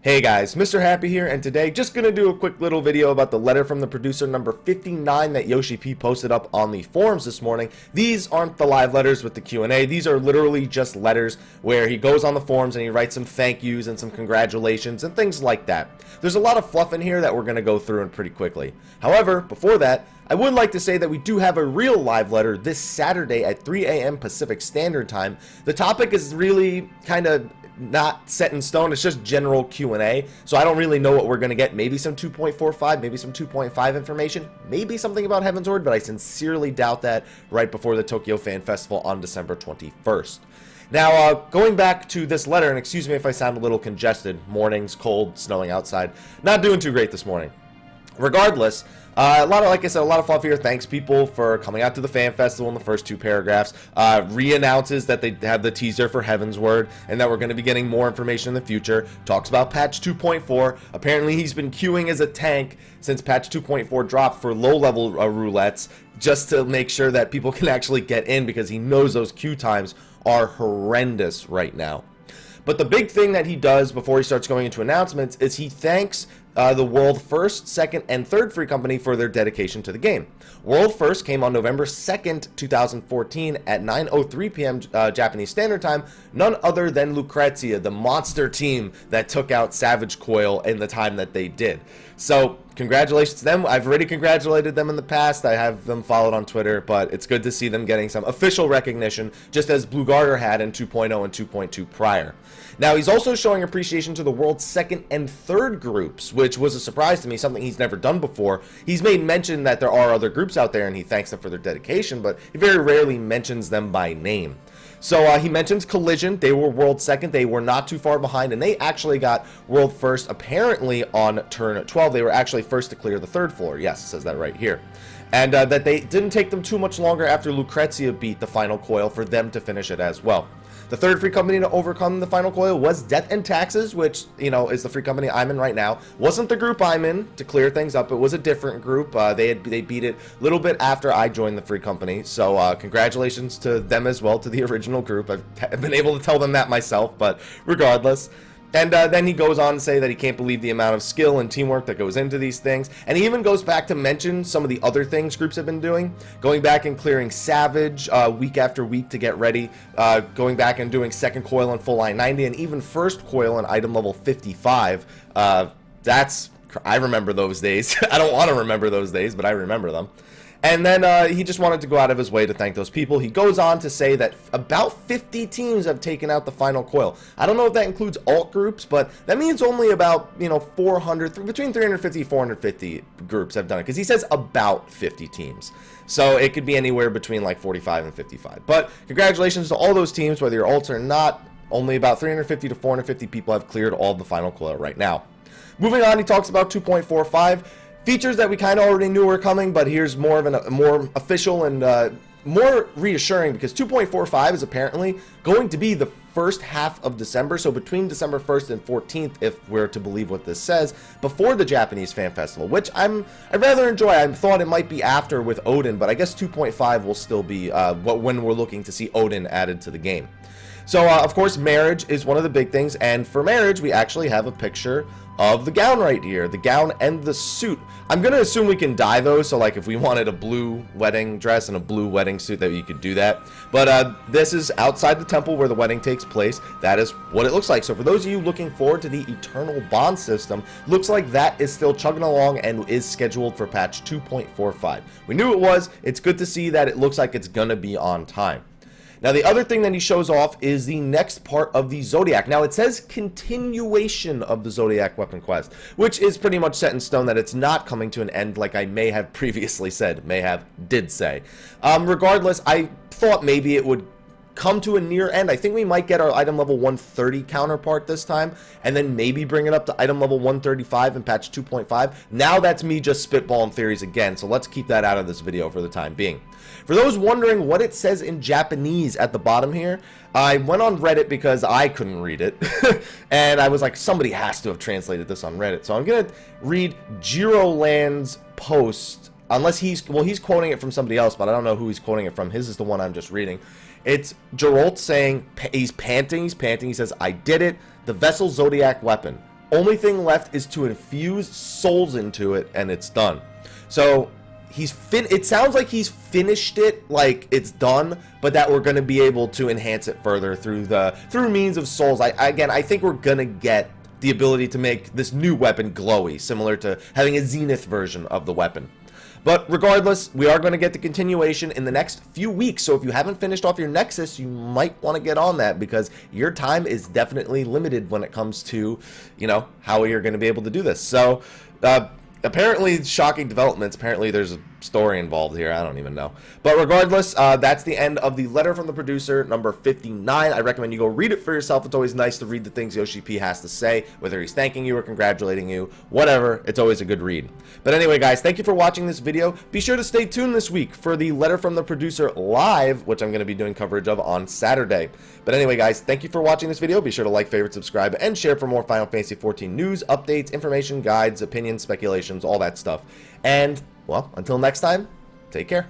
Hey guys, Mr. Happy here, and today just gonna do a quick little video about the letter from the producer number 59 that Yoshi P posted up on the forums this morning. These aren't the live letters with the Q&A, these are literally just letters where he goes on the forums and he writes some thank yous and some congratulations and things like that. There's a lot of fluff in here that we're gonna go through and pretty quickly. However, before that, I would like to say that we do have a real live letter this Saturday at 3 a.m. Pacific Standard Time. The topic is really kind of not set in stone, it's just general Q&A, so I don't really know what we're going to get. Maybe some 2.45, maybe some 2.5 information, maybe something about Heavensward, but I sincerely doubt that right before the Tokyo Fan Festival on December 21st. Now, going back to this letter, and excuse me if I sound a little congested, morning's cold, snowing outside, not doing too great this morning. Regardless, like I said, a lot of fluff here. Thanks people for coming out to the fan festival in the first two paragraphs. Re-announces that they have the teaser for Heavensward and that we're going to be getting more information in the future. Talks about patch 2.4. Apparently he's been queuing as a tank since patch 2.4 dropped for low-level roulettes just to make sure that people can actually get in because he knows those queue times are horrendous right now. But the big thing that he does before he starts going into announcements is he thanks the World First, Second, and Third Free Company for their dedication to the game. World First came on November 2nd, 2014 at 9:03 p.m. Japanese Standard Time, none other than Lucrezia, the monster team that took out Savage Coil in the time that they did. So, congratulations to them. I've already congratulated them in the past. I have them followed on Twitter, but it's good to see them getting some official recognition, just as Blue Garter had in 2.0 and 2.2 prior. Now, he's also showing appreciation to the World's Second and Third groups, which was a surprise to me, something he's never done before. He's made mention that there are other groups out there, and he thanks them for their dedication, but he very rarely mentions them by name. So he mentions Collision. They were World Second. They were not too far behind, and they actually got World First apparently on turn 12. They were actually first to clear the third floor. Yes, it says that right here. And that they didn't take them too much longer after Lucrezia beat the final coil for them to finish it as well. The third free company to overcome the final coil was Death and Taxes, which, you know, is the free company I'm in right now. Wasn't the group I'm in, to clear things up. It was a different group. They beat it a little bit after I joined the free company. So congratulations to them as well, to the original group. I've been able to tell them that myself, but regardless. And then he goes on to say that he can't believe the amount of skill and teamwork that goes into these things. And he even goes back to mention some of the other things groups have been doing. Going back and clearing Savage week after week to get ready. Going back and doing second coil on full line 90 and even first coil on item level 55. I remember those days. I don't want to remember those days, but I remember them. And then he just wanted to go out of his way to thank those people. He goes on to say that about 50 teams have taken out the final coil. I don't know if that includes alt groups, but that means only about, 400, between 350 and 450 groups have done it. Because he says about 50 teams. So it could be anywhere between like 45 and 55. But congratulations to all those teams, whether you're alts or not. Only about 350 to 450 people have cleared all the final coil right now. Moving on, he talks about 2.45. Features that we kind of already knew were coming, but here's more of a more official and more reassuring because 2.45 is apparently going to be the first half of December, so between December 1st and 14th, if we're to believe what this says, before the Japanese Fan Festival, which I rather enjoy. I thought it might be after with Odin, but I guess 2.5 will still be when we're looking to see Odin added to the game. So, of course, marriage is one of the big things, and for marriage, we actually have a picture of the gown right here, the gown and the suit. I'm going to assume we can dye those, so like if we wanted a blue wedding dress and a blue wedding suit, that you could do that. But this is outside the temple where the wedding takes place. That is what it looks like. So for those of you looking forward to the Eternal Bond system, looks like that is still chugging along and is scheduled for patch 2.45. We knew it was. It's good to see that it looks like it's going to be on time. Now, the other thing that he shows off is the next part of the Zodiac. Now, it says continuation of the Zodiac weapon quest, which is pretty much set in stone that it's not coming to an end like I may have previously said, did say. Regardless, I thought maybe it would come to a near end. I think we might get our item level 130 counterpart this time, and then maybe bring it up to item level 135 in patch 2.5. Now that's me just spitballing theories again, so let's keep that out of this video for the time being. For those wondering what it says in Japanese at the bottom here, I went on Reddit because I couldn't read it, and I was like, somebody has to have translated this on Reddit. So I'm going to read Jiroland's post, unless he's quoting it from somebody else, but I don't know who he's quoting it from. His is the one I'm just reading. It's Geralt saying, he's panting, he says, I did it, the Vessel Zodiac weapon. Only thing left is to infuse souls into it, and it's done. So it sounds like he's finished it, like it's done, but that we're going to be able to enhance it further through means of souls. I think we're going to get the ability to make this new weapon glowy, similar to having a Zenith version of the weapon. But regardless, we are going to get the continuation in the next few weeks, so if you haven't finished off your Nexus, you might want to get on that, because your time is definitely limited when it comes to, you know, how you're going to be able to do this. So, apparently, shocking developments. Apparently, there's a story involved here. I don't even know. But regardless, that's the end of the letter from the producer, number 59. I recommend you go read it for yourself. It's always nice to read the things Yoshi P has to say, whether he's thanking you or congratulating you, whatever. It's always a good read. But anyway, guys, thank you for watching this video. Be sure to stay tuned this week for the letter from the producer live, which I'm going to be doing coverage of on Saturday. But anyway, guys, thank you for watching this video. Be sure to like, favorite, subscribe, and share for more Final Fantasy XIV news, updates, information, guides, opinions, speculations, all that stuff. And, well, until next time, take care.